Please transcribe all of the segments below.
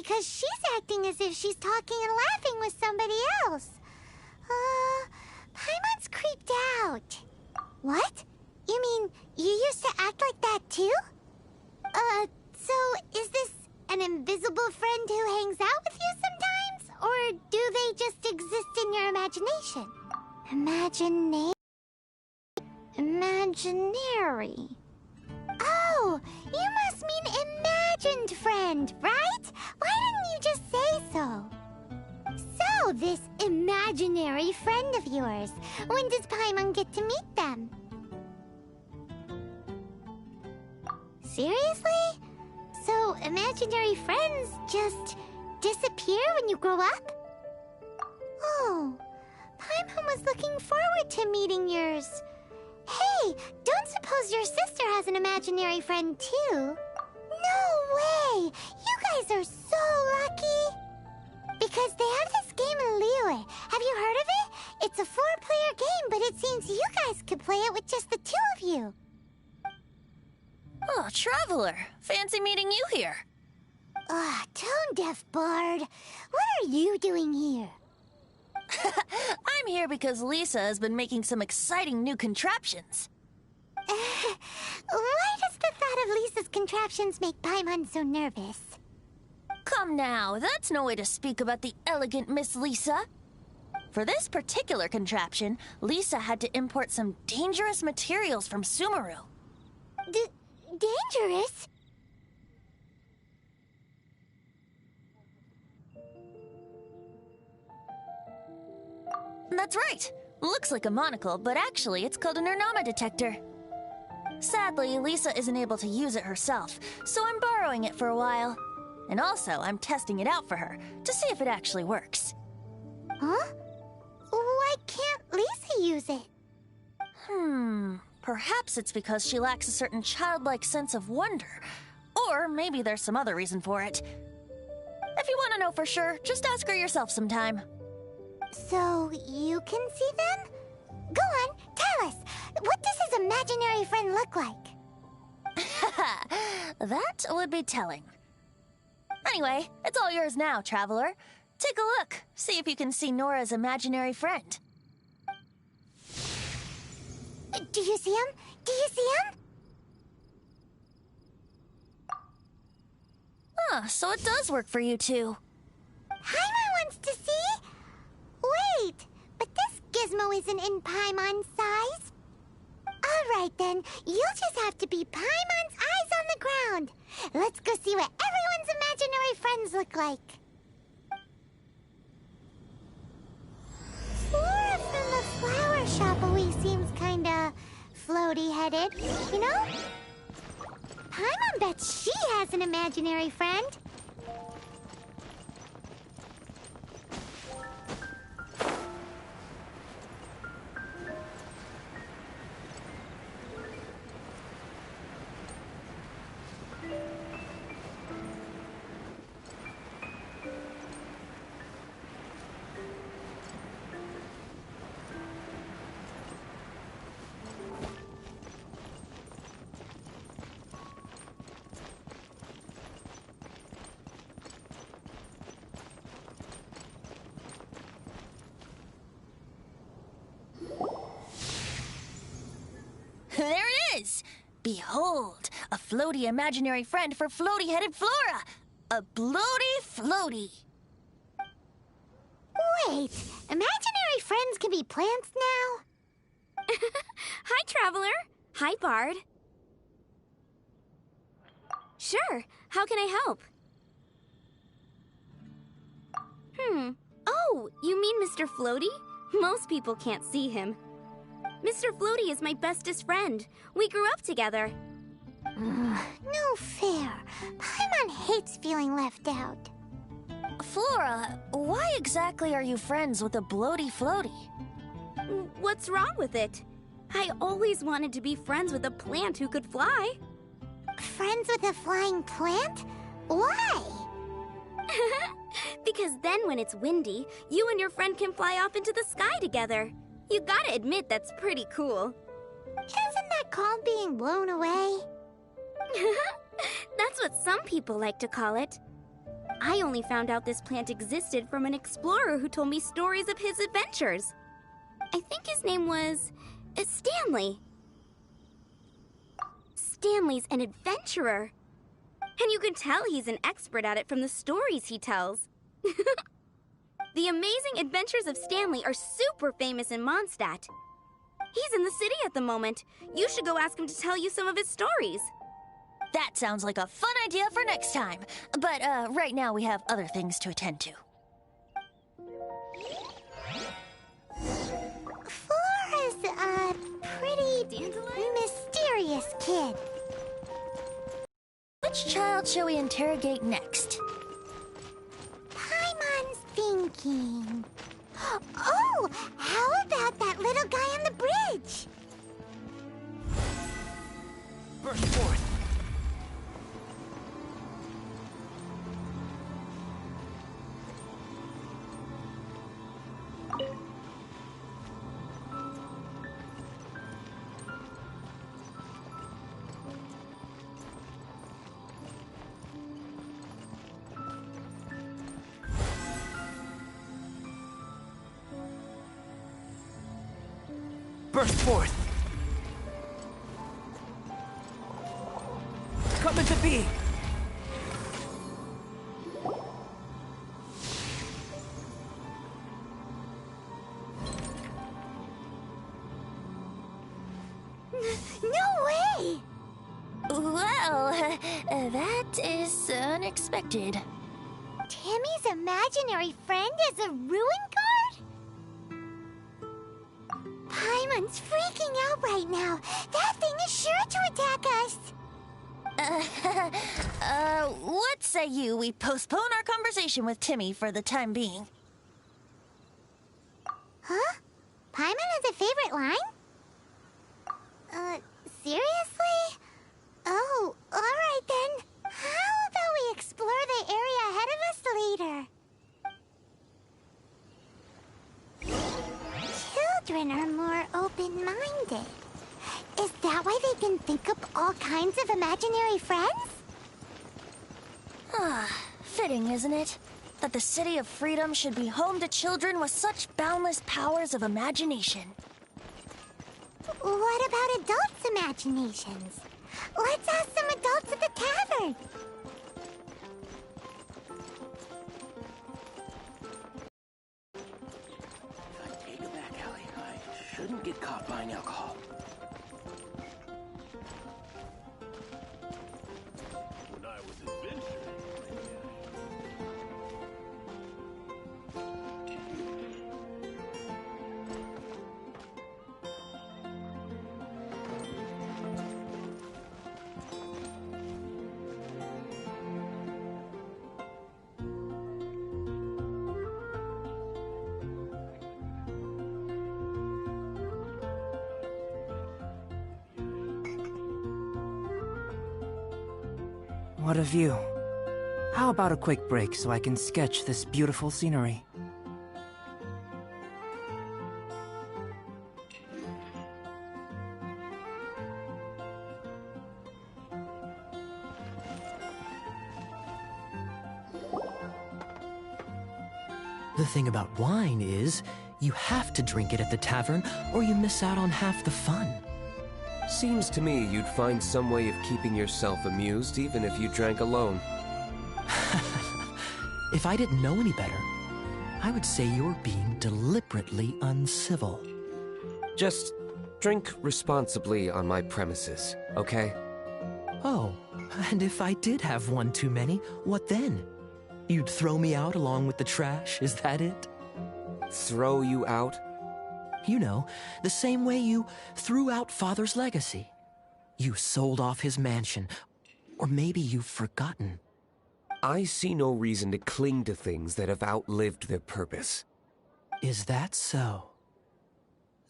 because she's acting as if she's talking and laughing with somebody else. Paimon's creeped out. What? You mean you used to act like that too? So is this an invisible friend who hangs out with you sometimes? Or do they just exist in your imagination? Imaginary. Oh, you must mean imagined friend, right? Why didn't you just say so? So, this imaginary friend of yours, when does Paimon get to meet them? Seriously? So, imaginary friends just disappear when you grow up? Oh, Paimon was looking forward to meeting yours. Hey, don't suppose your sister has an imaginary friend too? No way! You guys are so lucky! Because they have this game in Liyue. Have you heard of it? It's a 4-player game, but it seems you guys could play it with just the 2 of you. Oh, Traveler! Fancy meeting you here. Tone-deaf bard. What are you doing here? I'm here because Lisa has been making some exciting new contraptions. Why does the thought of Lisa's contraptions make Paimon so nervous? Come now, that's no way to speak about the elegant Miss Lisa. For this particular contraption, Lisa had to import some dangerous materials from Sumeru. Dangerous? That's right. Looks like a monocle, but actually it's called an Ernama detector. Sadly, Lisa isn't able to use it herself, so I'm borrowing it for a while. And also, I'm testing it out for her, to see if it actually works. Huh? Why can't Lisa use it? Perhaps it's because she lacks a certain childlike sense of wonder. Or maybe there's some other reason for it. If you want to know for sure, just ask her yourself sometime. So, you can see them? Go on, tell us. What does his imaginary friend look like? That would be telling. Anyway, it's all yours now, Traveler. Take a look. See if you can see Nora's imaginary friend. Do you see him? Do you see him? So it does work for you two. Paimon wants to see? Wait, but this gizmo isn't in Paimon's size. Alright then, you'll just have to be Paimon's eyes on the ground. Let's go see what everyone's imaginary friends look like. Flora from the flower shop always seems kinda floaty-headed, you know? Paimon bets she has an imaginary friend. There it is! Behold, a floaty imaginary friend for floaty-headed Flora! A bloaty floaty! Wait, imaginary friends can be plants now? Hi, Traveler. Hi, Bard. Sure, how can I help? Oh, you mean Mr. Floaty? Most people can't see him. Mr. Floaty is my bestest friend. We grew up together. No fair. Paimon hates feeling left out. Flora, why exactly are you friends with a bloaty floaty? What's wrong with it? I always wanted to be friends with a plant who could fly. Friends with a flying plant? Why? Because then when it's windy, you and your friend can fly off into the sky together. You gotta admit that's pretty cool. Isn't that called being blown away? That's what some people like to call it. I only found out this plant existed from an explorer who told me stories of his adventures. I think his name was Stanley. Stanley's an adventurer. And you can tell he's an expert at it from the stories he tells. The amazing adventures of Stanley are super famous in Mondstadt. He's in the city at the moment. You should go ask him to tell you some of his stories. That sounds like a fun idea for next time. But right now we have other things to attend to. Flora's a pretty mysterious kid. Which child shall we interrogate next? Paimon's thinking. Oh, how about that little guy on the bridge? Burst forth. Burst forth! Come into being! No way! Well, that is unexpected. Timmy's imaginary friend is a ruin guard? Paimon's freaking out right now. That thing is sure to attack us. What say you we postpone our conversation with Timmy for the time being? Huh? Paimon has a favorite line? Seriously? Oh, alright then. How about we explore the area ahead of us later? Children are more open-minded. Is that why they can think up all kinds of imaginary friends? Fitting, isn't it? That the City of Freedom should be home to children with such boundless powers of imagination. What about adults' imaginations? Let's ask some adults at the tavern. I take it back, Allie. I shouldn't get caught buying alcohol. When I was adventuring. What a view. How about a quick break so I can sketch this beautiful scenery? The thing about wine is, you have to drink it at the tavern, or you miss out on half the fun. Seems to me you'd find some way of keeping yourself amused even if you drank alone. If I didn't know any better, I would say you're being deliberately uncivil. Just drink responsibly on my premises, okay? Oh, and if I did have one too many, what then? You'd throw me out along with the trash, is that it? Throw you out? You know, the same way you threw out Father's legacy. You sold off his mansion, or maybe you've forgotten. I see no reason to cling to things that have outlived their purpose. Is that so?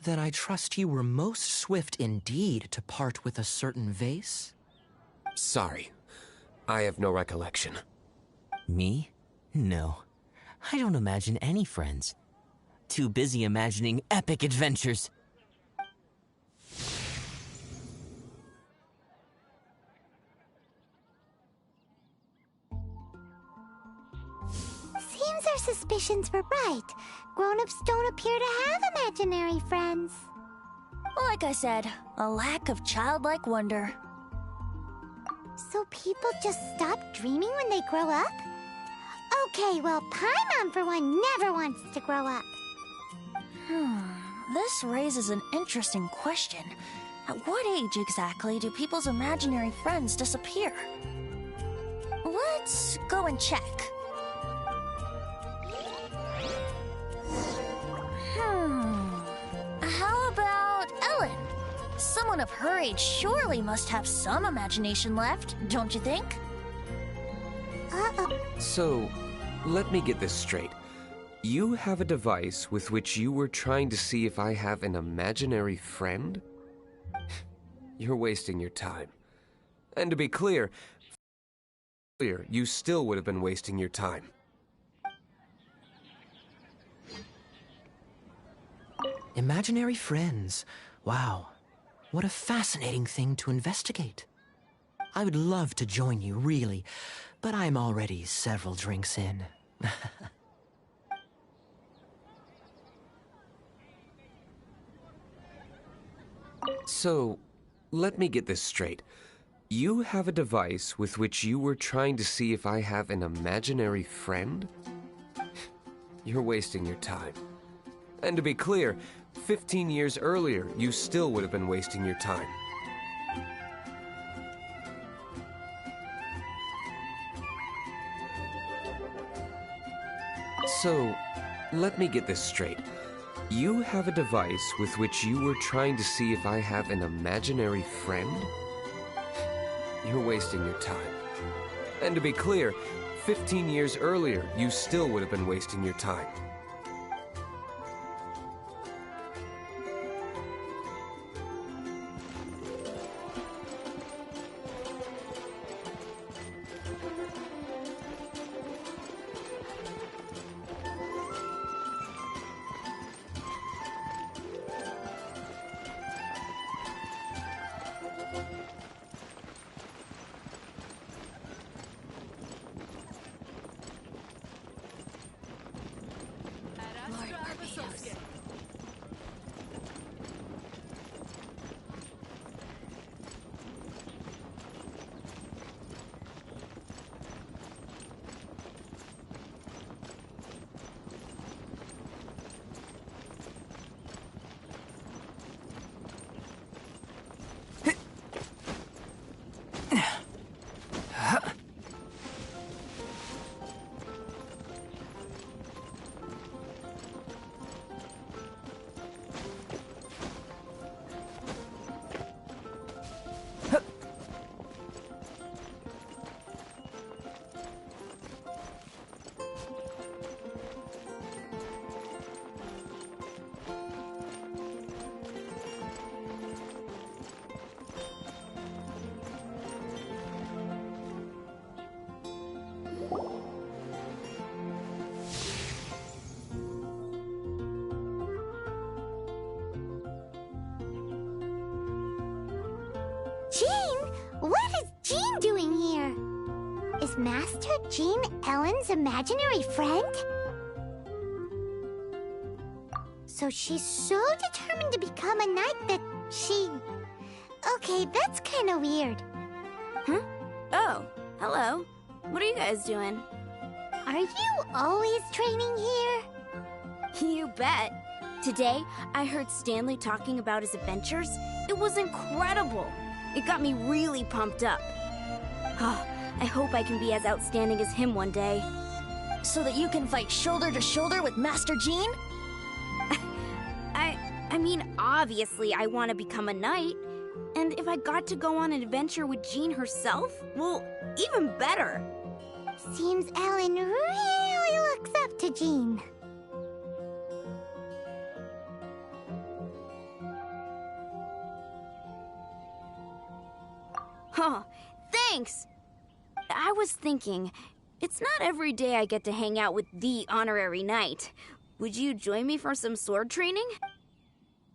Then I trust you were most swift indeed to part with a certain vase? Sorry, I have no recollection. Me? No. I don't imagine any friends. Too busy imagining epic adventures. seems our suspicions were right. Grown-ups don't appear to have imaginary friends. Like I said, a lack of childlike wonder. So people just stop dreaming when they grow up? Okay, well, Paimon for one never wants to grow up. This raises an interesting question. At what age exactly do people's imaginary friends disappear? Let's go and check. How about Ellen? Someone of her age surely must have some imagination left, don't you think? So, let me get this straight. You have a device with which you were trying to see if I have an imaginary friend? You're wasting your time. And to be clear, you still would have been wasting your time. Imaginary friends. Wow. What a fascinating thing to investigate. I would love to join you, really, but I'm already several drinks in. So, let me get this straight. You have a device with which you were trying to see if I have an imaginary friend? You're wasting your time. And to be clear, 15 years earlier, you still would have been wasting your time. So, let me get this straight. You have a device with which you were trying to see if I have an imaginary friend? You're wasting your time. And to be clear, 15 years earlier, you still would have been wasting your time. Jean? What is Jean doing here? Is Master Jean Ellen's imaginary friend? So she's so determined to become a knight that she... Okay, that's kind of weird. Huh? Oh, hello. What are you guys doing? Are you always training here? You bet. Today, I heard Stanley talking about his adventures. It was incredible. It got me really pumped up. Oh, I hope I can be as outstanding as him one day. So that you can fight shoulder to shoulder with Master Jean? I mean, obviously I want to become a knight. And if I got to go on an adventure with Jean herself, well, even better. Seems Ellen really looks up to Jean. Oh, thanks! I was thinking, it's not every day I get to hang out with the honorary knight. Would you join me for some sword training?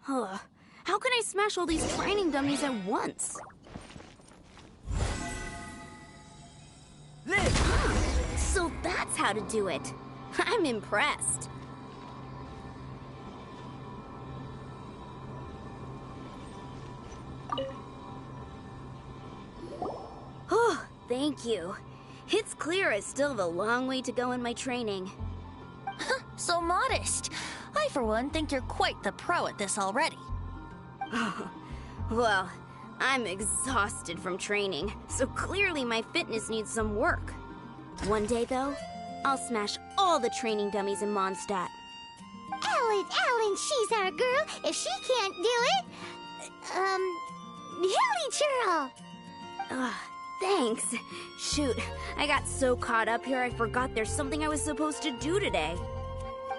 How can I smash all these training dummies at once? So that's how to do it. I'm impressed. Oh, thank you. It's clear I still have a long way to go in my training. So modest. I, for one, think you're quite the pro at this already. Well, I'm exhausted from training, so clearly my fitness needs some work. One day, though, I'll smash all the training dummies in Mondstadt. Ellen, she's our girl. If she can't do it, Hilly Churl. Thanks. Shoot, I got so caught up here I forgot there's something I was supposed to do today.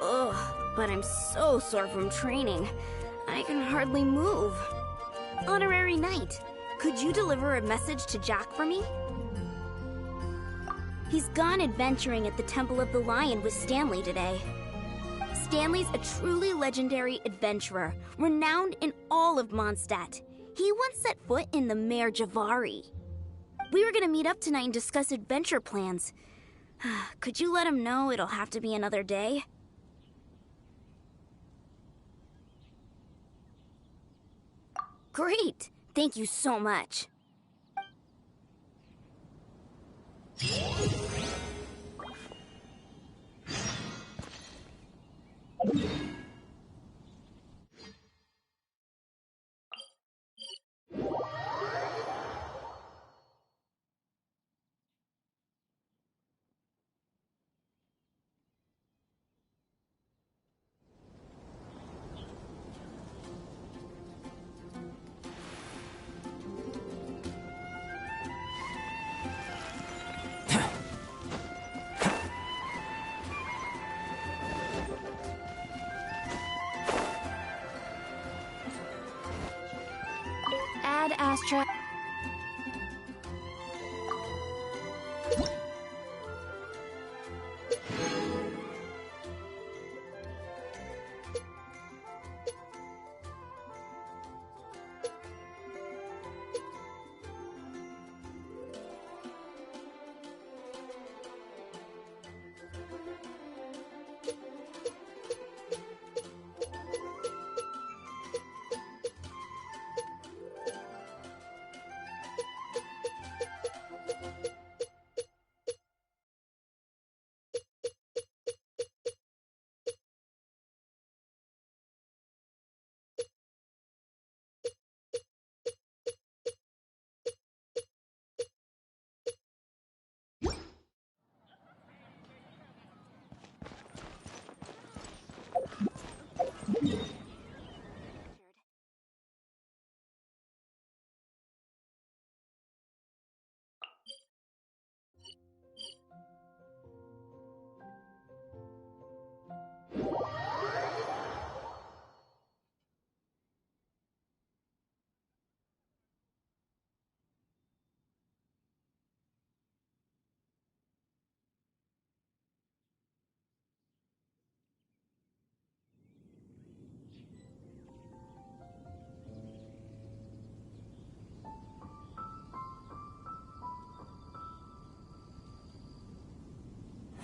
Ugh, but I'm so sore from training. I can hardly move. Honorary Knight, could you deliver a message to Jack for me? He's gone adventuring at the Temple of the Lion with Stanley today. Stanley's a truly legendary adventurer, renowned in all of Mondstadt. He once set foot in the Mare Javari. We were gonna meet up tonight and discuss adventure plans. Could you let him know it'll have to be another day? Great! Thank you so much. Add Astra.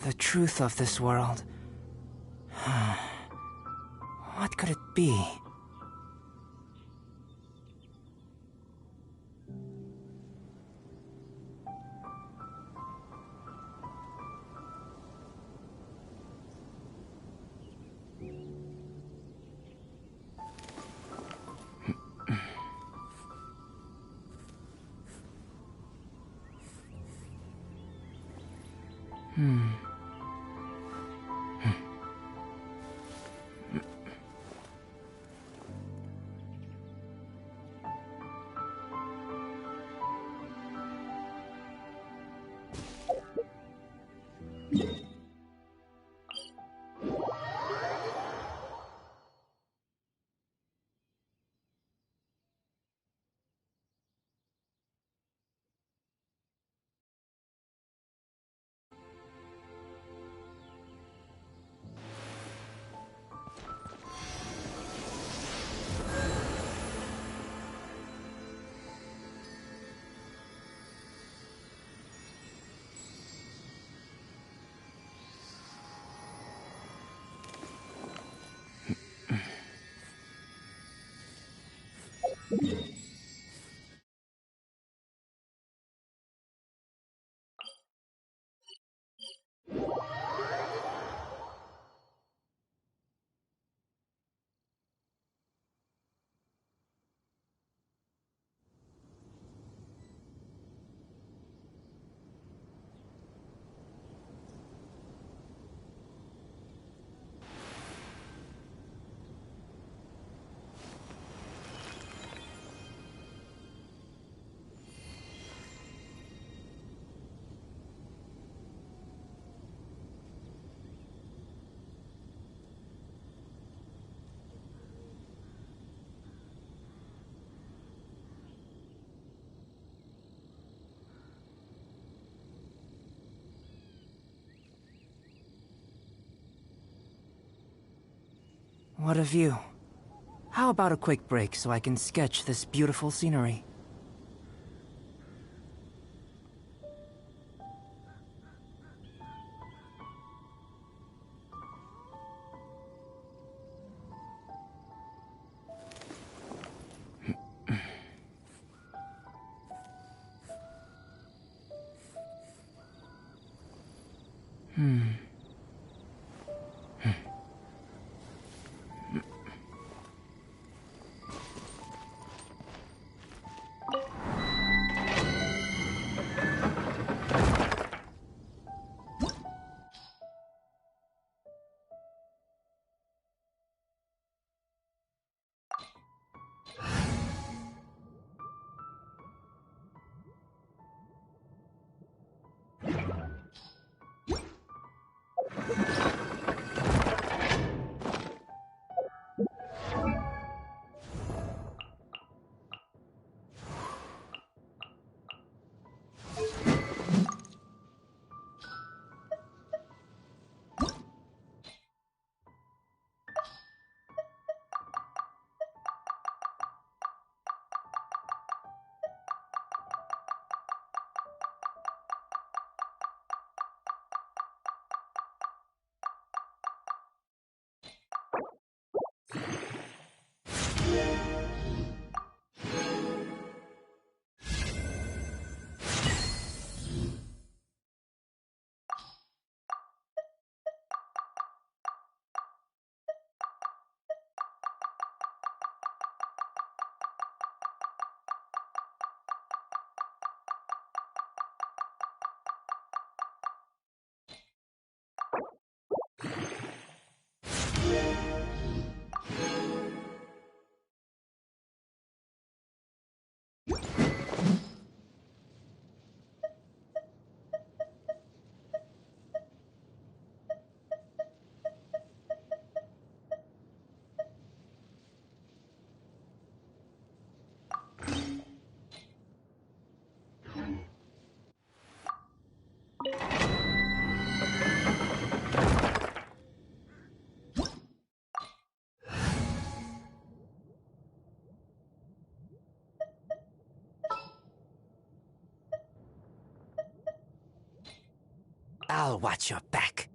The truth of this world. What could it be? What a view. How about a quick break so I can sketch this beautiful scenery? I'll watch your back.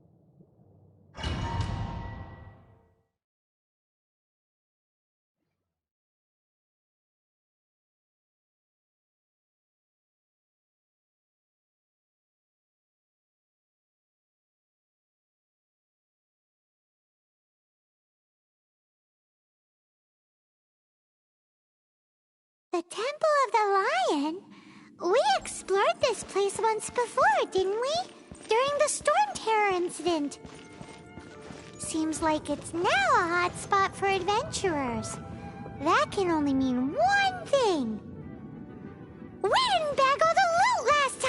The Temple of the Lion? We explored this place once before, didn't we? During the Storm Terror incident. Seems like it's now a hot spot for adventurers. That can only mean one thing. We didn't bag all the loot last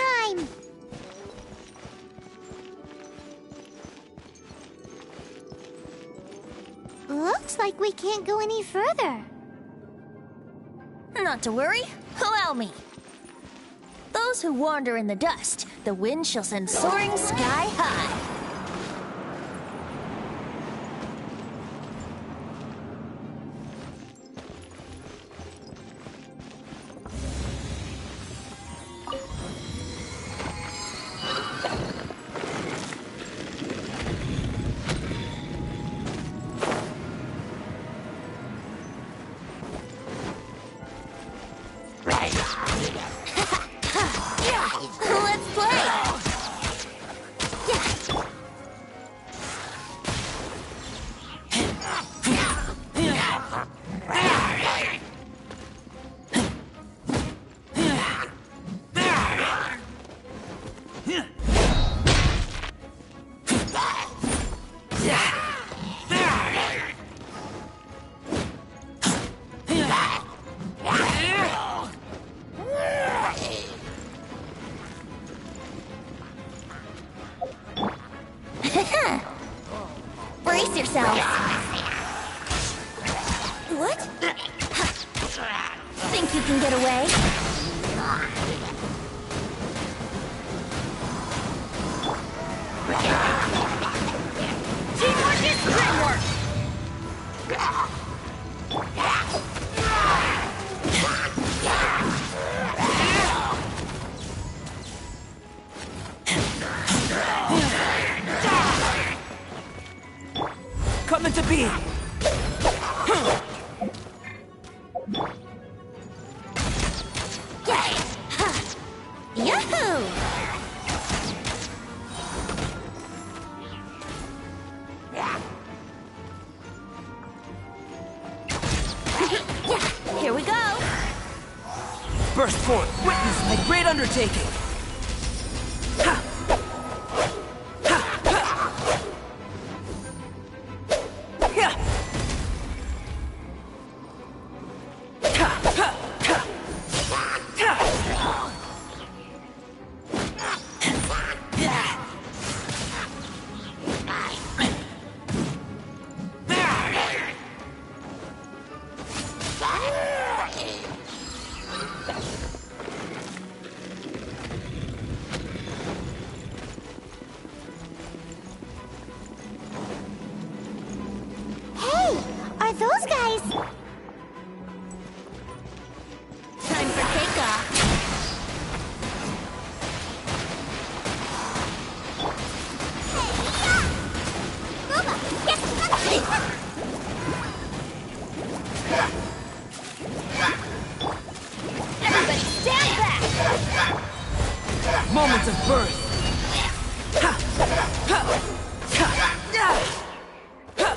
time! Looks like we can't go any further. Not to worry. Allow me. Those who wander in the dust, the wind shall send soaring sky high. Let's play! Brace yourselves. What? Think you can get away? Teamwork is dreamwork! Come into being! Yahoo! Here we go! Burst forth, witness my great undertaking! Ha! Ha! Ha! Yeah! Ha! Ha! Ha! Ha! Hey, are those guys? Time for takeoff. Everybody stand back! Moments of birth! Ha! Ha! Ha! Yeah! Ha!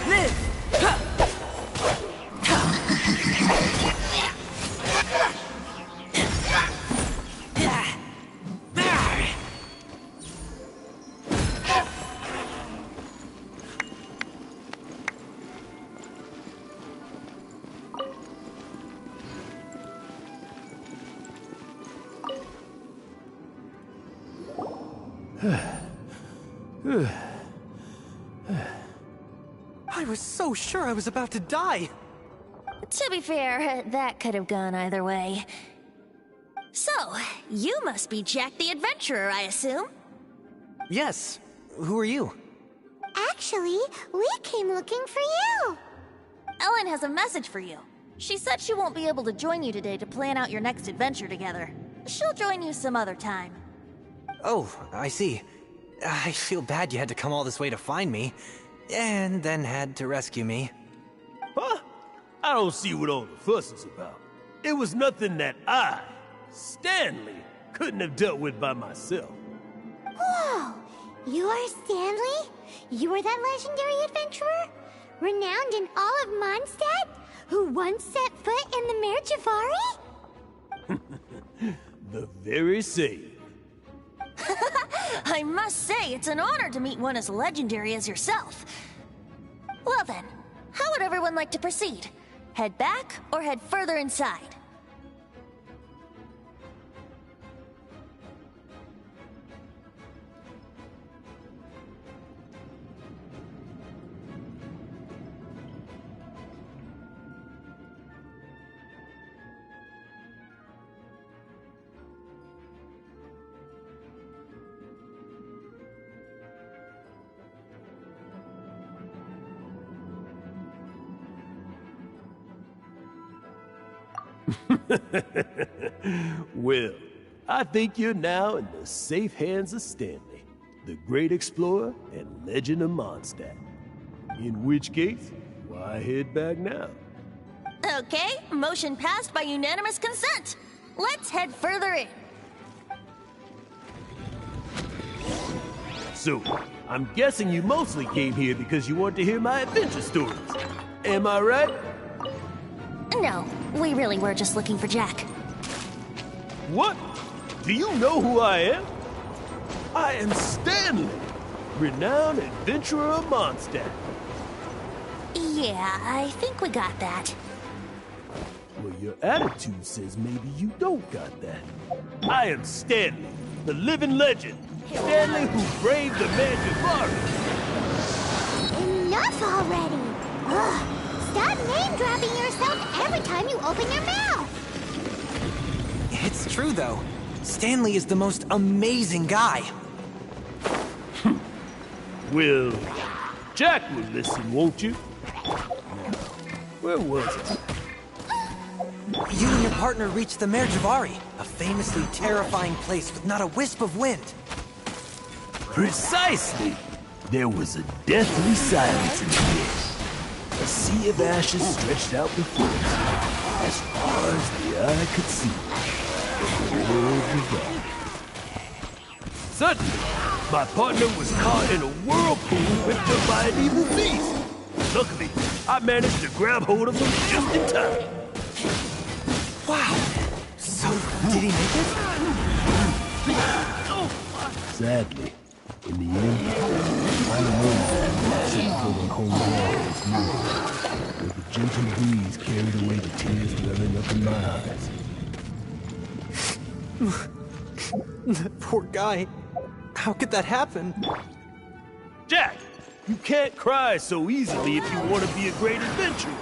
Live! Ha! Ha! I was so sure I was about to die. To be fair, that could have gone either way. So, you must be Jack the Adventurer, I assume? Yes. Who are you? Actually, we came looking for you. Ellen has a message for you. She said she won't be able to join you today to plan out your next adventure together. She'll join you some other time. Oh, I see. I feel bad you had to come all this way to find me, and then had to rescue me. Huh? I don't see what all the fuss is about. It was nothing that I, Stanley, couldn't have dealt with by myself. Whoa! You are Stanley? You are that legendary adventurer? Renowned in all of Mondstadt? Who once set foot in the Mare Javari? The very same. I must say, it's an honor to meet one as legendary as yourself. Well then, how would everyone like to proceed? Head back or head further inside? Well, I think you're now in the safe hands of Stanley, the great explorer and legend of Mondstadt. In which case, why head back now? Okay, motion passed by unanimous consent. Let's head further in. So, I'm guessing you mostly came here because you want to hear my adventure stories. Am I right? No, we really were just looking for Jack. What? Do you know who I am? I am Stanley, renowned adventurer of Mondstadt. Yeah, I think we got that. Well, your attitude says maybe you don't got that. I am Stanley, the living legend. Stanley who braved the Mare Javari. Enough already! Ugh! Stop name-dropping yourself every time you open your mouth! It's true, though. Stanley is the most amazing guy. Well, Jack will listen, won't you? Now, where was it? You and your partner reached the Mare Javari, a famously terrifying place with not a wisp of wind. Precisely! There was a deathly silence in the air. A sea of ashes stretched out before us, as far as the eye could see. The world divided. Suddenly, my partner was caught in a whirlpool whipped up by an evil beast. Luckily, I managed to grab hold of him just in time. Wow! So, did he make it? Sadly, in the end, I learned that sitting for the cold wall was moving, where the gentle breeze carried away the tears welling up in my eyes. That poor guy. How could that happen? Jack, you can't cry so easily if you want to be a great adventurer.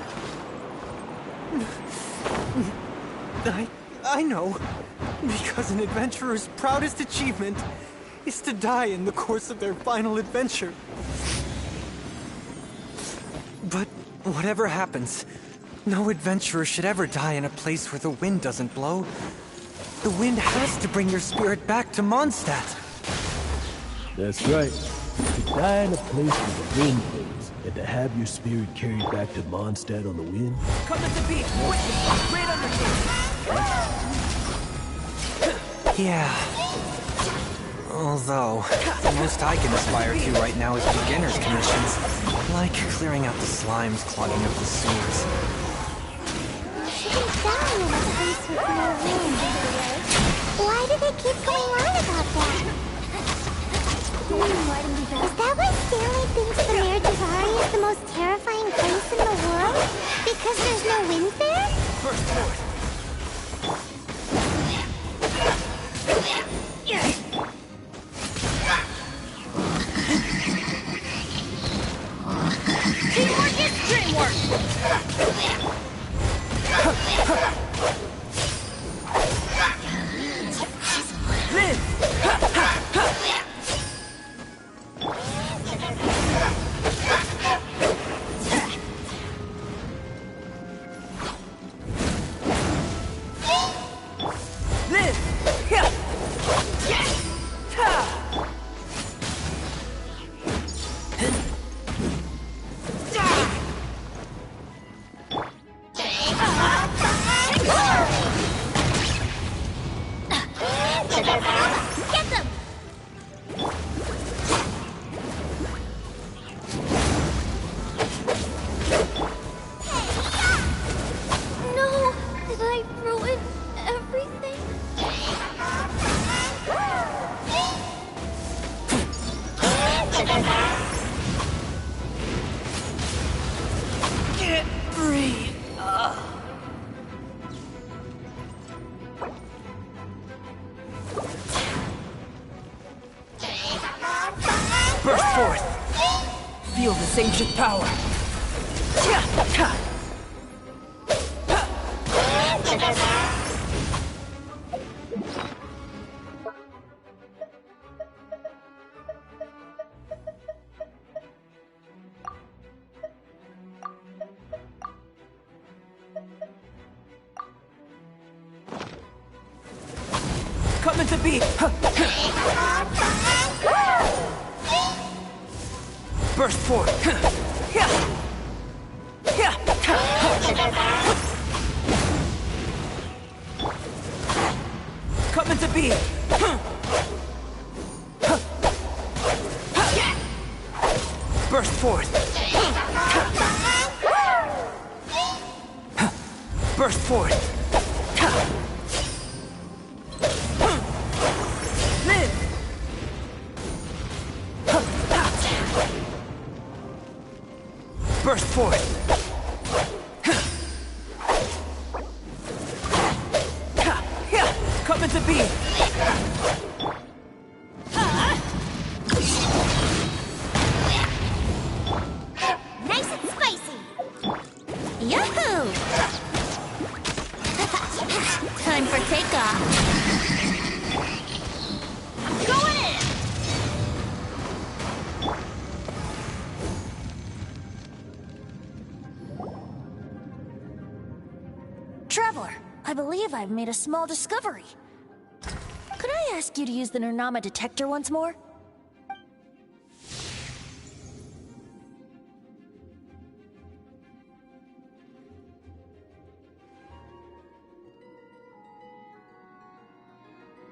I know. Because an adventurer's proudest achievement is to die in the course of their final adventure. But whatever happens, no adventurer should ever die in a place where the wind doesn't blow. The wind has to bring your spirit back to Mondstadt. That's right. To die in a place where the wind blows, and to have your spirit carried back to Mondstadt on the wind. Come to the beach, quickly! Great undertaking! Yeah. Although, the most I can aspire to right now is beginner's commissions. Like clearing out the slimes clogging up the sewers. Shouldn't die in a place with no wind. Why do they keep going on about that? Is that why Stanley thinks the Mare Javari is the most terrifying place in the world? Because there's no wind there? First forth. Teamwork is dreamwork! Live! Live! Yeah! Ha! Get them! No! Did I ruin everything? Can't breathe. Burst forth. Feel this ancient power. Coming to be. Burst forth. Coming to be. Burst forth. Burst forth. Live. Burst forth. Coming to be. Nice and spicy! Yahoo! Time for takeoff. Going in! Traveler, I believe I've made a small discovery. Could I ask you to use the Nernama detector once more?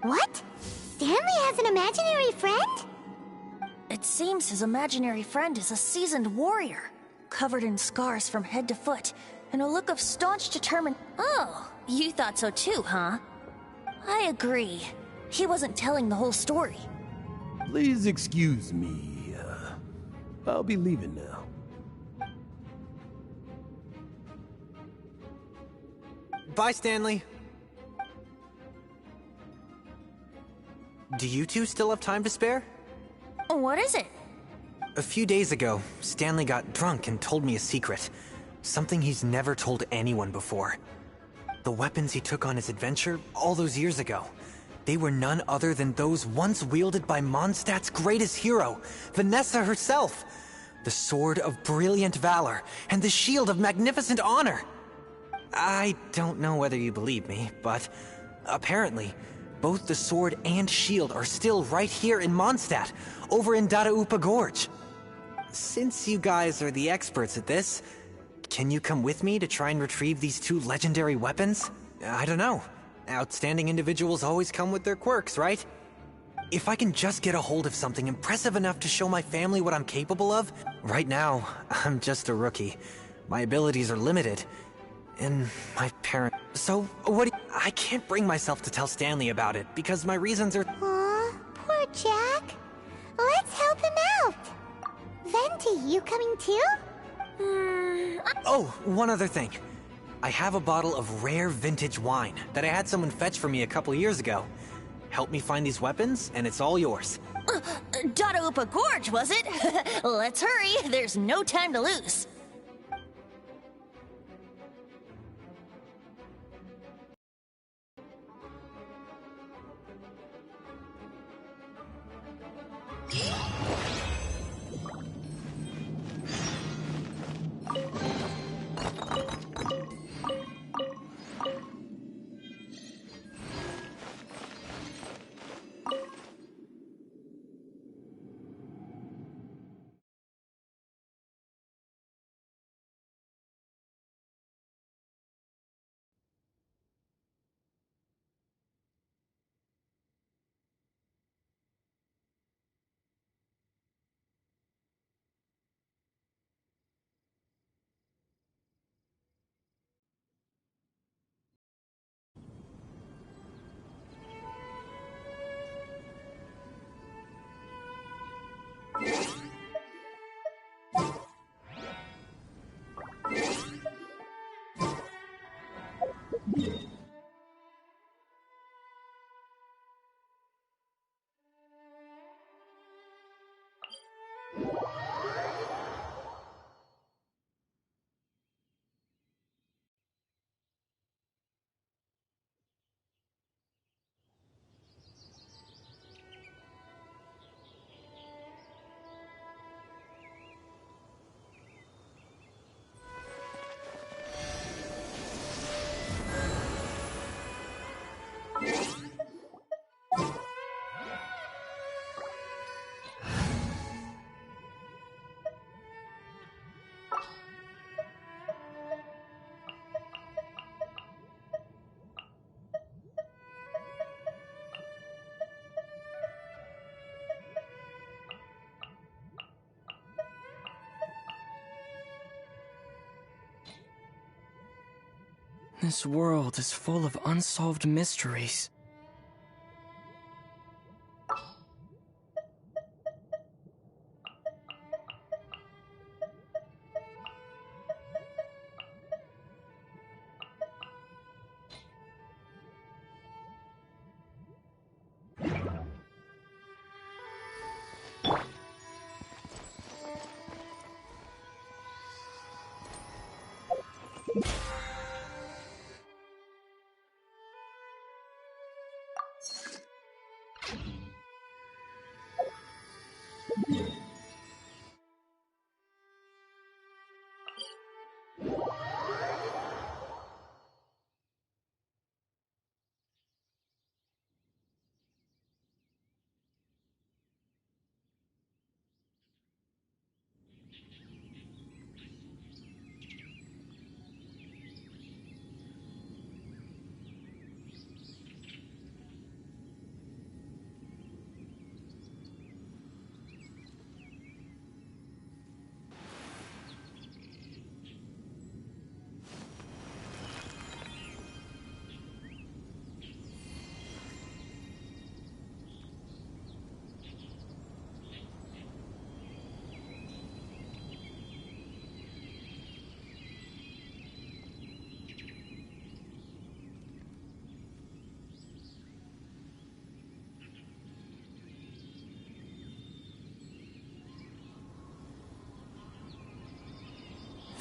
What? Stanley has an imaginary friend? It seems his imaginary friend is a seasoned warrior, covered in scars from head to foot, and a look of staunch determined. Oh, you thought so too, huh? I agree. He wasn't telling the whole story. Please excuse me. I'll be leaving now. Bye, Stanley. Do you two still have time to spare? What is it? A few days ago, Stanley got drunk and told me a secret. Something he's never told anyone before. The weapons he took on his adventure all those years ago, they were none other than those once wielded by Mondstadt's greatest hero, Vanessa herself. The Sword of Brilliant Valor and the Shield of Magnificent Honor. I don't know whether you believe me, but apparently, both the sword and shield are still right here in Mondstadt, over in Dadaupa Gorge. Since you guys are the experts at this, can you come with me to try and retrieve these two legendary weapons? I don't know. Outstanding individuals always come with their quirks, right? If I can just get a hold of something impressive enough to show my family what I'm capable of, right now, I'm just a rookie. My abilities are limited. And my parents. So, I can't bring myself to tell Stanley about it, because my reasons are... Aw, poor Jack. Let's help him out. Venti, you coming too? Oh, one other thing. I have a bottle of rare vintage wine that I had someone fetch for me a couple years ago. Help me find these weapons, and it's all yours. Dadaupa Gorge, was it? Let's hurry, there's no time to lose. This world is full of unsolved mysteries.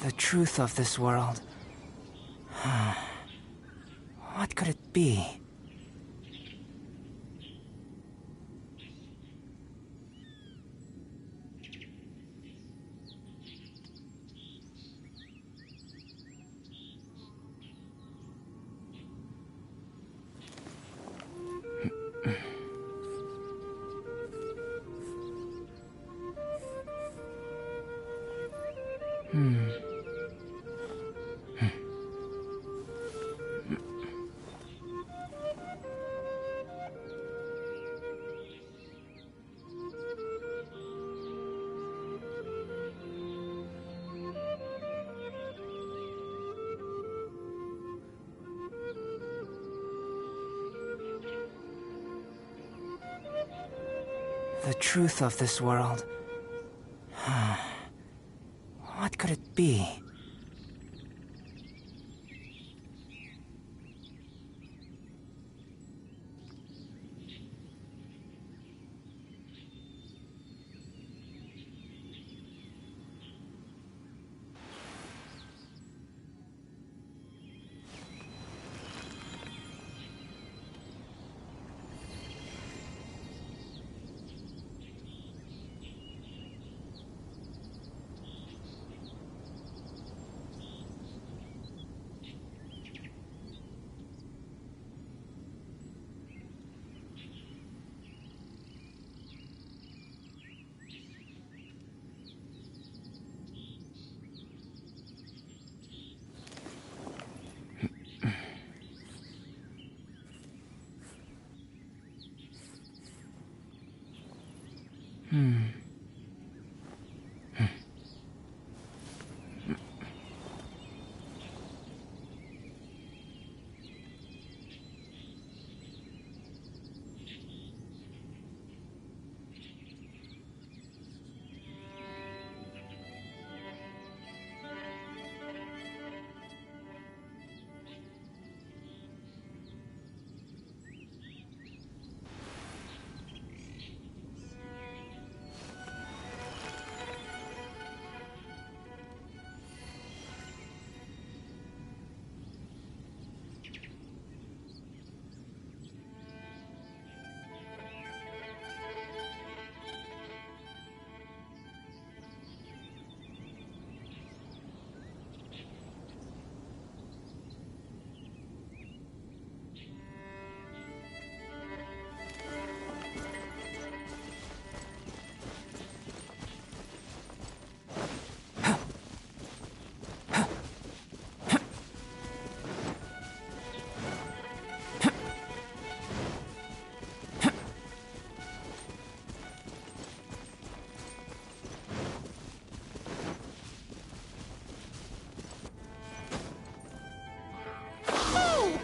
The truth of this world. What could it be? The truth of this world. What could it be?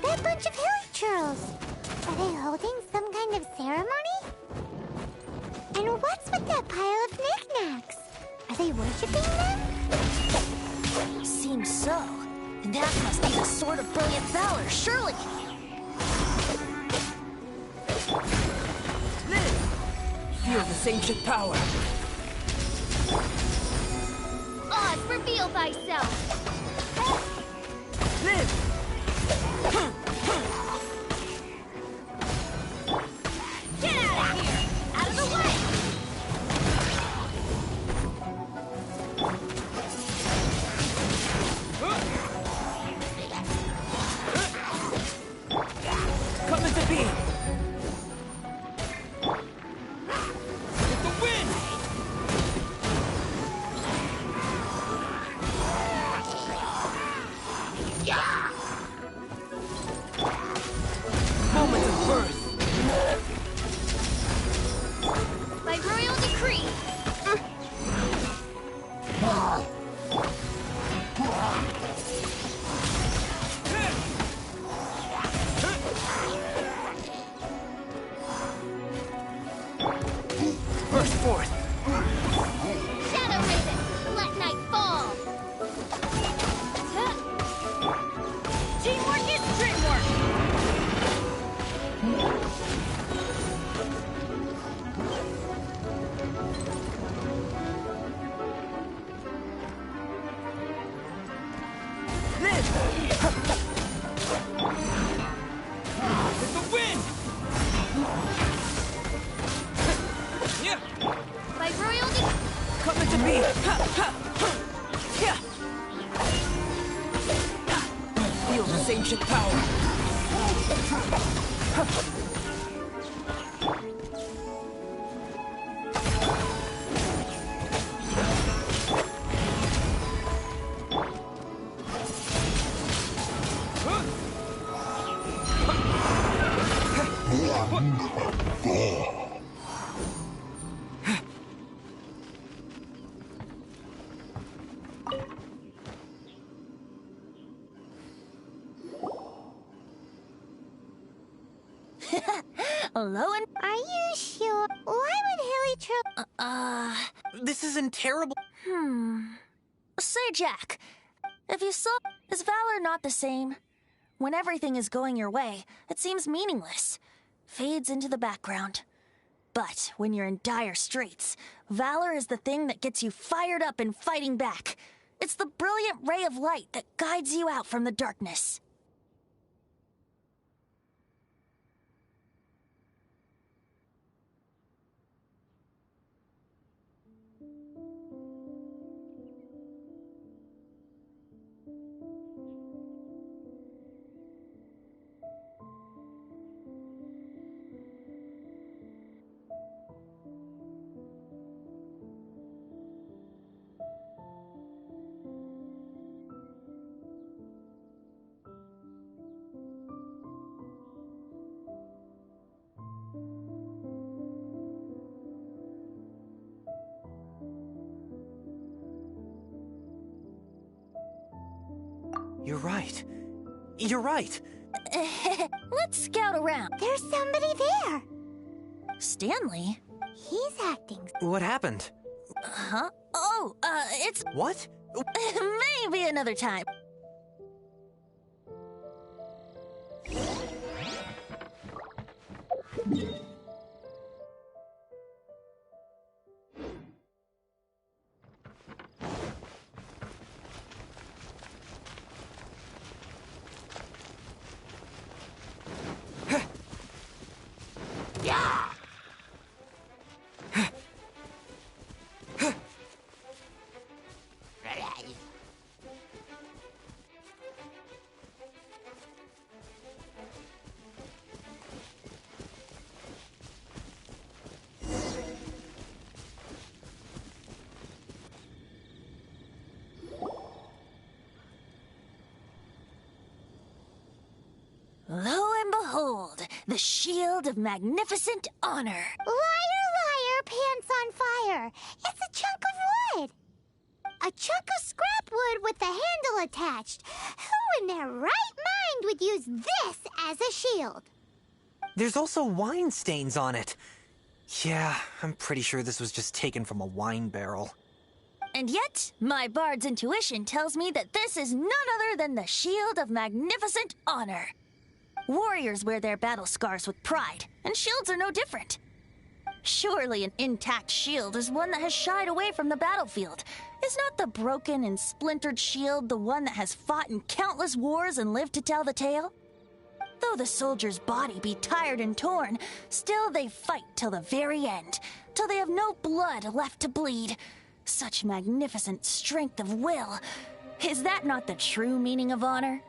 That bunch of hilly churls. Are they holding some kind of ceremony? And what's with that pile of knickknacks? Are they worshipping them? Seems so. And that must be the sword of brilliant valor, surely. Feel this ancient power. Oz, reveal thyself! Live! Get out of here! Out of the way! Come into being! With the wind! me! Feel this ancient power! Hello and... Are you sure? Why would Hilly This isn't terrible. Say, Jack, if you saw... Is valor not the same? When everything is going your way, it seems meaningless. Fades into the background. But when you're in dire straits, valor is the thing that gets you fired up and fighting back. It's the brilliant ray of light that guides you out from the darkness. You're right. You're right. Let's scout around. There's somebody there. Stanley? He's acting. What happened? Huh? Oh, it's... What? Maybe another time. Lo and behold, the shield of magnificent honor. Liar, liar, pants on fire. It's a chunk of wood. A chunk of scrap wood with the handle attached. Who in their right mind would use this as a shield? There's also wine stains on it. Yeah, I'm pretty sure this was just taken from a wine barrel. And yet, my bard's intuition tells me that this is none other than the shield of magnificent honor. Warriors wear their battle scars with pride, and shields are no different. Surely an intact shield is one that has shied away from the battlefield. Is not the broken and splintered shield the one that has fought in countless wars and lived to tell the tale? Though the soldier's body be tired and torn, still they fight till the very end, till they have no blood left to bleed. Such magnificent strength of will. Is that not the true meaning of honor?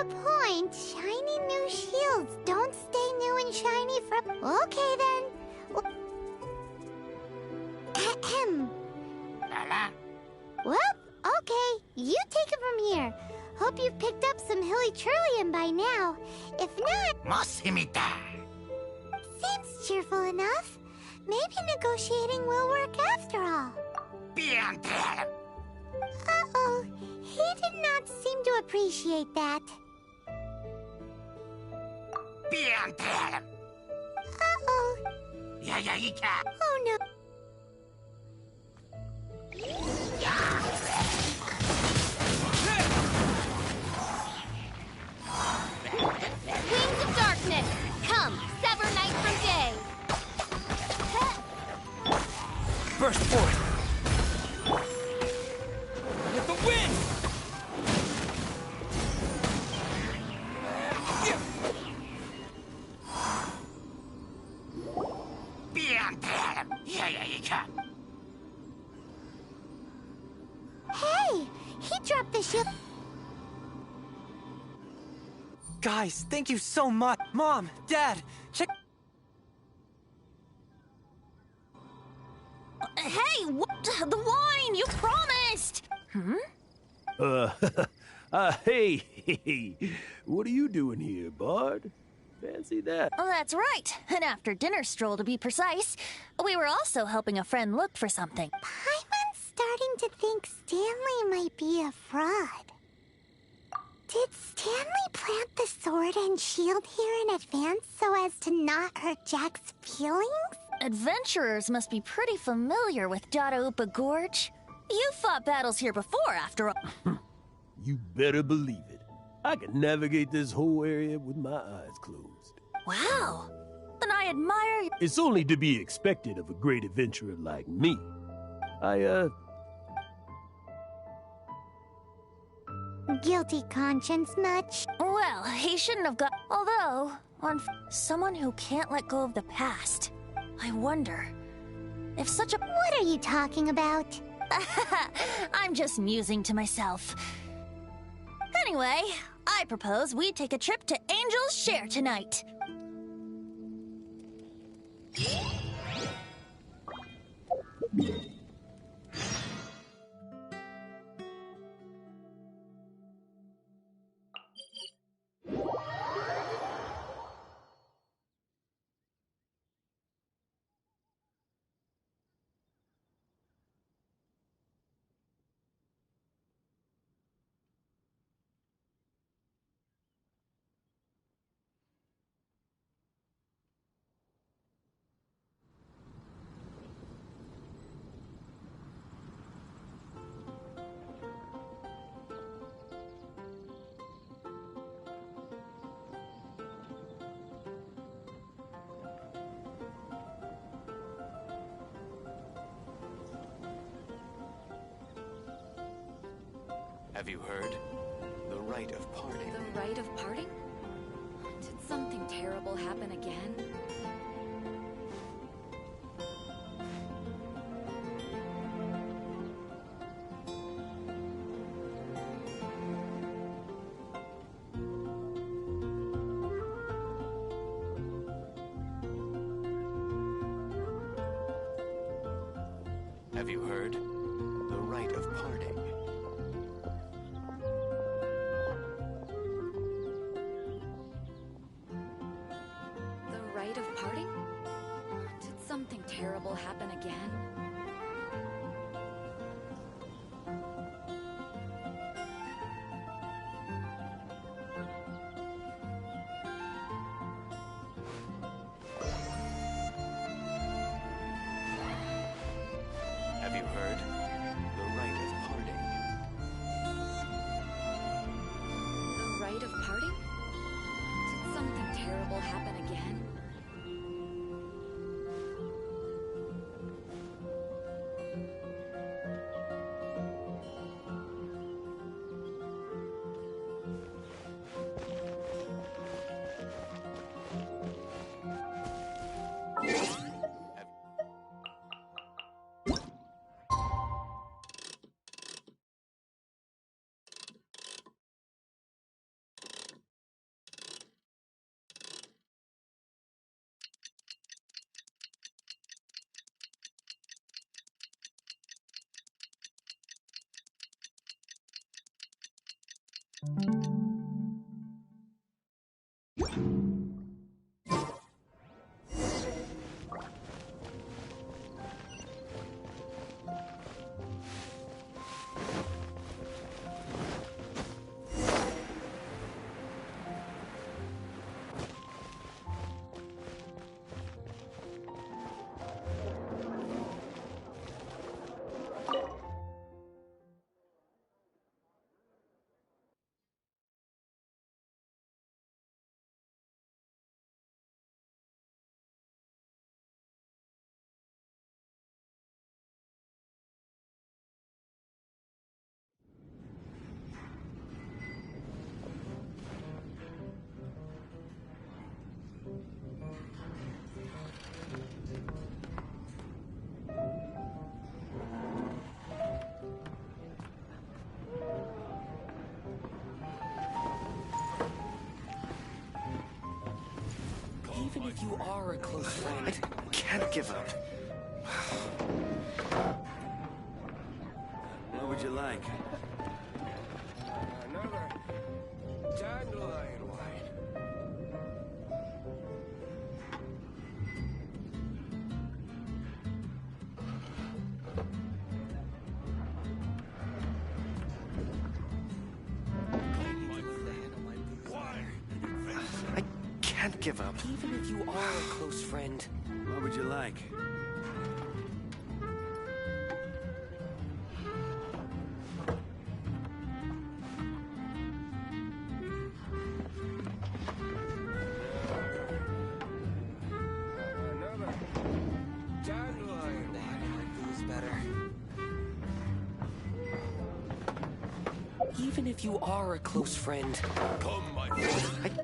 a point. Shiny new shields don't stay new and shiny for... Okay, then. Ahem. Well, okay. You take it from here. Hope you've picked up some hilly trillium by now. If not... Seems cheerful enough. Maybe negotiating will work after all. Uh-oh. He did not seem to appreciate that. Uh-oh. Oh, no. Wings of darkness, come, sever night from day. Burst forth! With the wind! Hey! He dropped the shield. Guys, thank you so much! Mom, Dad, check... Hey, what? The wine! You promised! Hey, what are you doing here, Bard? Fancy that. Well, that's right. An after-dinner stroll, to be precise. We were also helping a friend look for something. Paimon's starting to think Stanley might be a fraud. Did Stanley plant the sword and shield here in advance so as to not hurt Jack's feelings? Adventurers must be pretty familiar with Dadaupa Gorge. You fought battles here before, after all. You better believe it. I can navigate this whole area with my eyes closed. Wow. Then I admire you. It's only to be expected of a great adventurer like me. Guilty conscience much? Well, he shouldn't have got... Although, on someone who can't let go of the past. I wonder if such a... What are you talking about? I'm just musing to myself. Anyway, I propose we take a trip to Angel's Share tonight. Have you heard? The rite of parting. The rite of parting? Did something terrible happen again? Have you heard? The rite of parting. The rite of parting? Did something terrible happen again? Have you heard? The rite of parting. The rite of parting? Did something terrible happen again? Even if you are a close friend, I can't give up. What would you like? Another dandelion wine. I can't give up. even if you are a close friend, What would you like? Another dandelion wine. Who's better? even if you are a close friend, Come, my friend.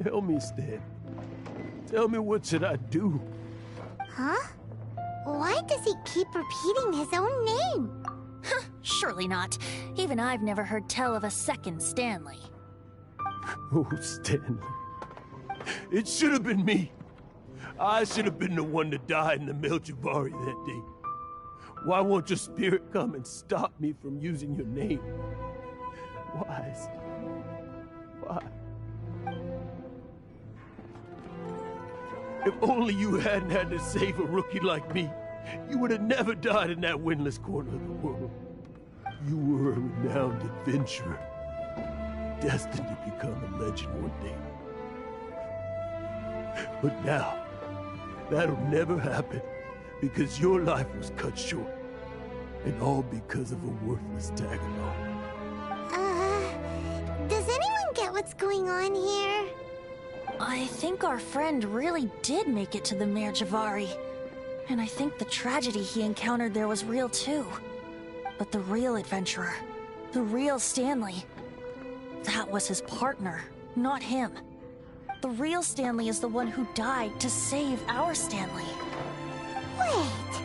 Tell me, Stan. Tell me, what should I do? Huh? Why does he keep repeating his own name? Surely not. Even I've never heard tell of a second Stanley. Oh, Stanley. It should have been me. I should have been the one to die in the Melchivari that day. Why won't your spirit come and stop me from using your name? Why, Stanley? Why? If only you hadn't had to save a rookie like me, you would have never died in that windless corner of the world. You were a renowned adventurer, destined to become a legend one day. But now, that'll never happen, because your life was cut short, and all because of a worthless tag-along. Does anyone get what's going on here? I think our friend really did make it to the Mare Javari. And I think the tragedy he encountered there was real too. But the real adventurer, the real Stanley, that was his partner, not him. The real Stanley is the one who died to save our Stanley. Wait,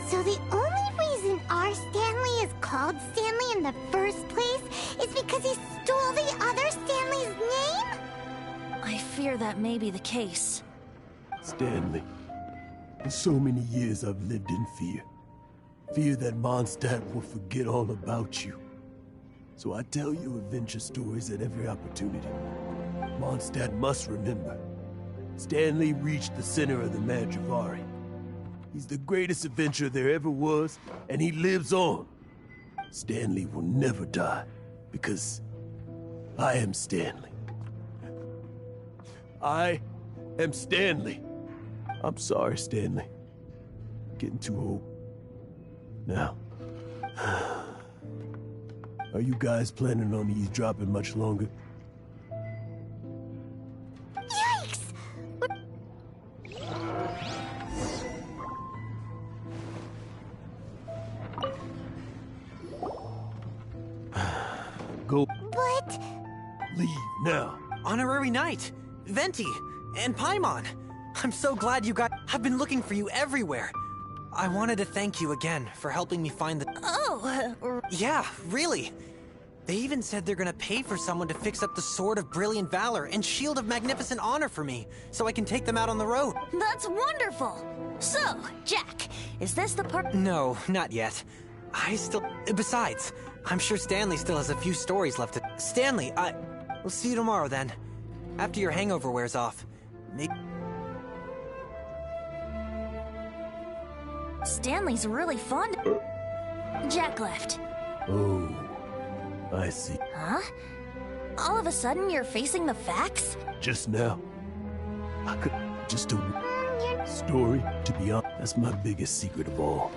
so the only reason our Stanley is called Stanley in the first place is because he stole the other Stanley's name? I fear that may be the case. Stanley, for so many years I've lived in fear. Fear that Mondstadt will forget all about you. So I tell you adventure stories at every opportunity. Mondstadt must remember. Stanley reached the center of the Mare Javari. He's the greatest adventurer there ever was, and he lives on. Stanley will never die, because I am Stanley. I am Stanley. I'm sorry, Stanley. Getting too old. Now, are you guys planning on eavesdropping much longer? Yikes! Leave now. Honorary Knight, Venti, and Paimon. I'm so glad you got. I've been looking for you everywhere. I wanted to thank you again for helping me find the. Oh, Yeah, really. They even said they're gonna pay for someone to fix up the Sword of Brilliant Valor and Shield of Magnificent Honor for me, so I can take them out on the road. that's wonderful. So, Jack, is this the part? No, not yet. Besides, I'm sure Stanley still has a few stories left to. Stanley, we'll see you tomorrow then. After your hangover wears off. Maybe. Stanley's really fond. Jack left. Oh, I see. Huh? All of a sudden, you're facing the facts? Just now, I could just a story, to be honest. That's my biggest secret of all.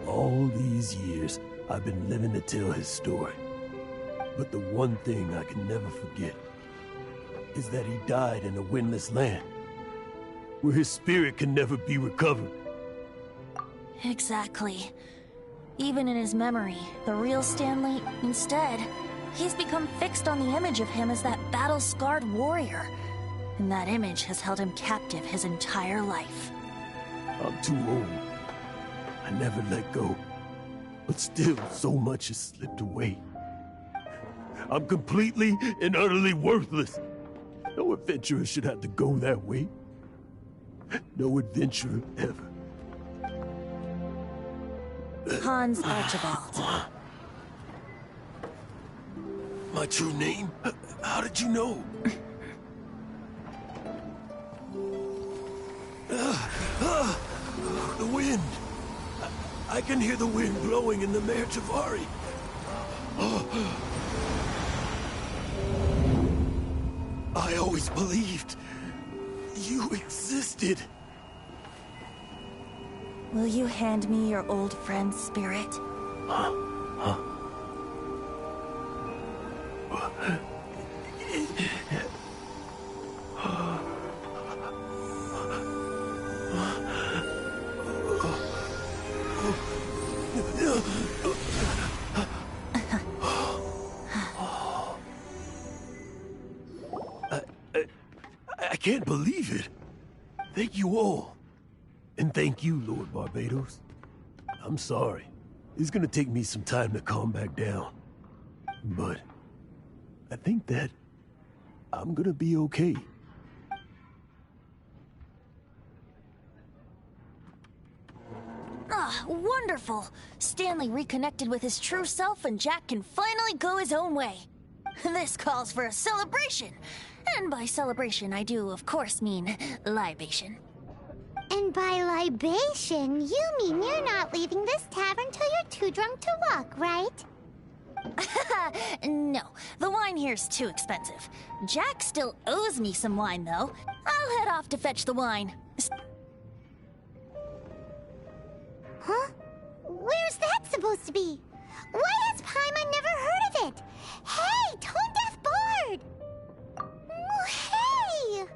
All these years, I've been living to tell his story. But the one thing I can never forget is that he died in a windless land, where his spirit can never be recovered. Exactly. Even in his memory, the real Stanley, instead, he's become fixed on the image of him as that battle-scarred warrior. And that image has held him captive his entire life. I'm too old. I never let go. But still, so much has slipped away. I'm completely and utterly worthless. No adventurer should have to go that way. No adventurer ever. Hans Archibald. My true name? How did you know? The wind. I can hear the wind blowing in the Mare Javari. I always believed you existed. Will you hand me your old friend's spirit? I can't believe it. Thank you all. And thank you, Lord Barbados. I'm sorry. It's gonna take me some time to calm back down. But I think that I'm gonna be okay. Ah, wonderful! Stanley reconnected with his true self and Jack can finally go his own way. This calls for a celebration. And by celebration, I do, of course, mean libation. And by libation, you mean you're not leaving this tavern till you're too drunk to walk, right? No, the wine here's too expensive. Jack still owes me some wine, though. I'll head off to fetch the wine. Huh? Where's that supposed to be? Why has Paimon never heard of it? Hey, Tone Deaf Bard! Hey!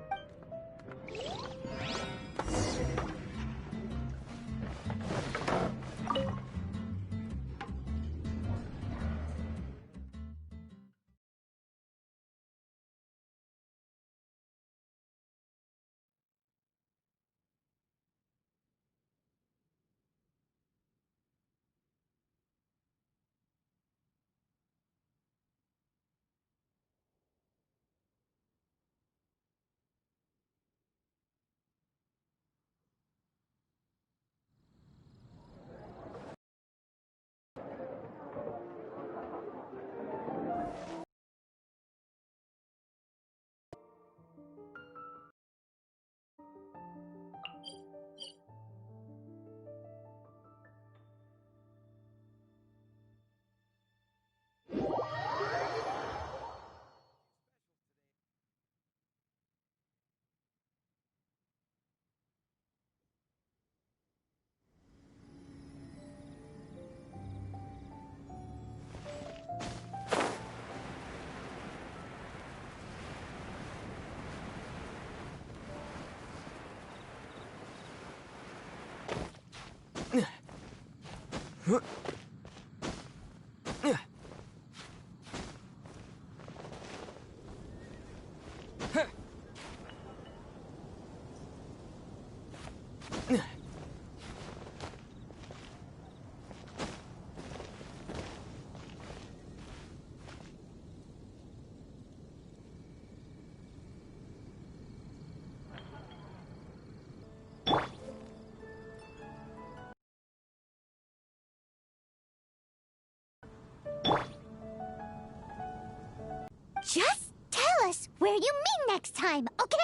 Just tell us where you meet next time, okay?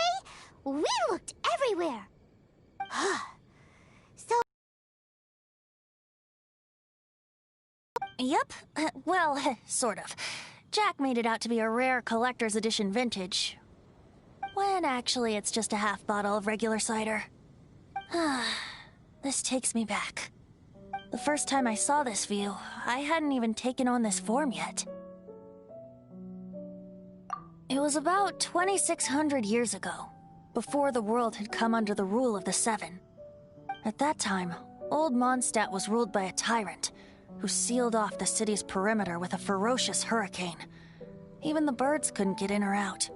We looked everywhere. So... Yep. Well, sort of. Jack made it out to be a rare collector's edition vintage, when actually it's just a half bottle of regular cider. This takes me back. The first time I saw this view, I hadn't even taken on this form yet. It was about 2,600 years ago, before the world had come under the rule of the Seven. At that time, old Mondstadt was ruled by a tyrant, who sealed off the city's perimeter with a ferocious hurricane. Even the birds couldn't get in or out.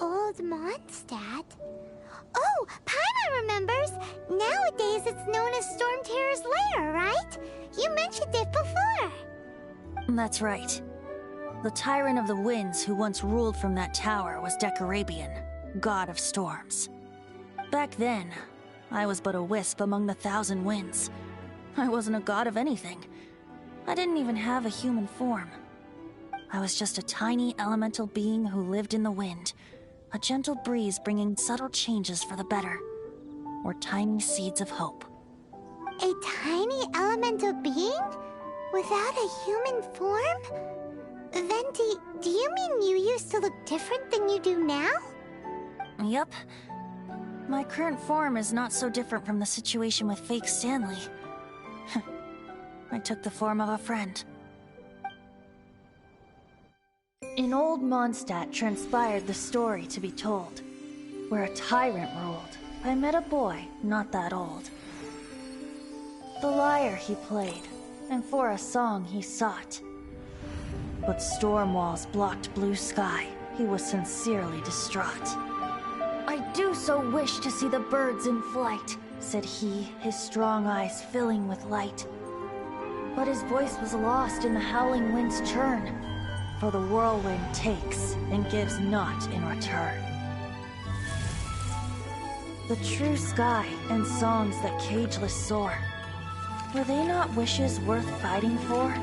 Old Mondstadt? Oh, Paimon remembers! Nowadays it's known as Storm Terror's lair, right? You mentioned it before. That's right. The Tyrant of the Winds who once ruled from that tower was Decarabian, god of storms. Back then, I was but a wisp among the 1,000 winds. I wasn't a god of anything. I didn't even have a human form. I was just a tiny elemental being who lived in the wind, a gentle breeze bringing subtle changes for the better, or tiny seeds of hope. A tiny elemental being? Without a human form? Venti, do you mean you used to look different than you do now? Yup. My current form is not so different from the situation with fake Stanley. I took the form of a friend. In old Mondstadt transpired the story to be told, where a tyrant ruled. I met a boy not that old. The lyre he played, and for a song he sought. But storm walls blocked blue sky. He was sincerely distraught. I do so wish to see the birds in flight, said he, his strong eyes filling with light. But his voice was lost in the howling wind's churn, for the whirlwind takes and gives not in return. The true sky and songs that cageless soar, were they not wishes worth fighting for?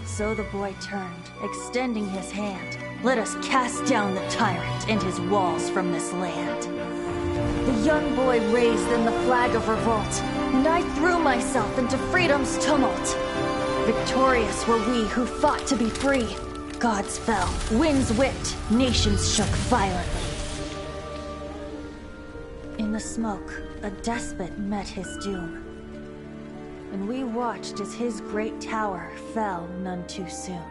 So the boy turned, extending his hand. Let us cast down the tyrant and his walls from this land. The young boy raised then the flag of revolt, and I threw myself into freedom's tumult. Victorious were we who fought to be free. Gods fell, winds whipped, nations shook violently. In the smoke, a despot met his doom, and we watched as his great tower fell none too soon.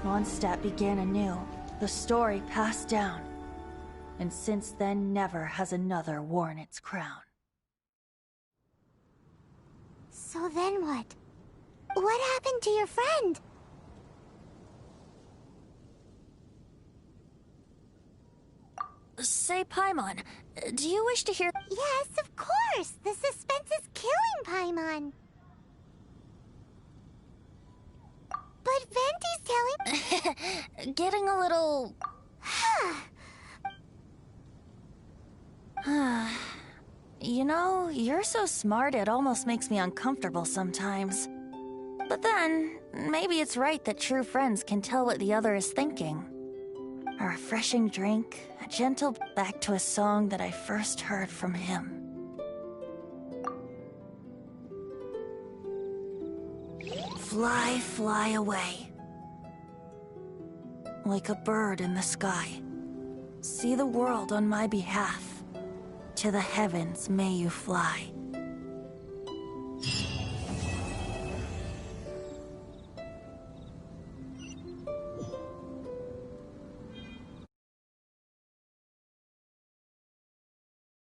Mondstadt began anew, the story passed down, and since then never has another worn its crown. So then what? What happened to your friend? Say, Paimon, do you wish to hear— Yes, of course! The suspense is killing Paimon! But Venti's telling— Getting a little— You know, you're so smart it almost makes me uncomfortable sometimes. But then, maybe it's right that true friends can tell what the other is thinking. A refreshing drink, a gentle back to a song that I first heard from him. Fly, fly away. Like a bird in the sky. See the world on my behalf. To the heavens may you fly.